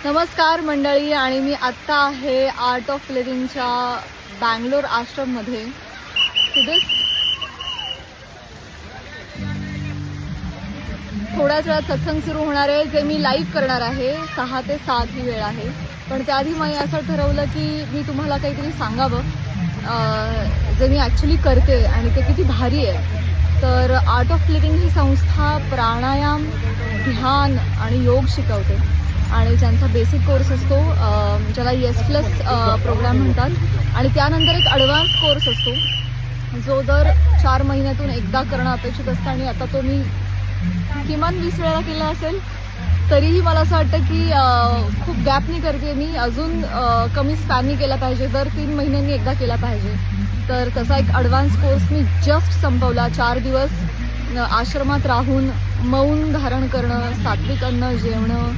नमस्कार मंडळी, आणि मी आत्ता आहे आर्ट ऑफ लिव्हिंगच्या बँगलोर आश्रममध्ये. थोड्याच वेळात सत्संग सुरू होणार आहे, जे मी लाईव्ह करणार आहे. 6 ते 7 ही वेळ आहे. पण त्याआधी मी असं ठरवलं की मी तुम्हाला काहीतरी सांगावं जे मी ॲक्च्युली करते आणि ते किती भारी आहे. तर आर्ट ऑफ लिव्हिंग ही संस्था प्राणायाम, ध्यान आणि योग शिकवते आणि त्यांचा बेसिक कोर्स असतो ज्याला YES+ प्रोग्राम म्हणतात, आणि त्यानंतर एक ॲडव्हान्स कोर्स असतो जो दर 4 महिन्यातून एकदा करणं अपेक्षित असतं. आणि आता तो मी किमान 20 वेळा केला असेल. तरीही मला असं वाटतं की खूप गॅपनी करते मी, अजून कमी स्पॅननी केला पाहिजे, दर 3 महिन्यांनी एकदा केला पाहिजे. तर तसा एक ॲडव्हान्स कोर्स मी जस्ट संपवला. 4 दिवस आश्रमात राहून मौन धारण करणं, सात्विक अन्न जेवणं,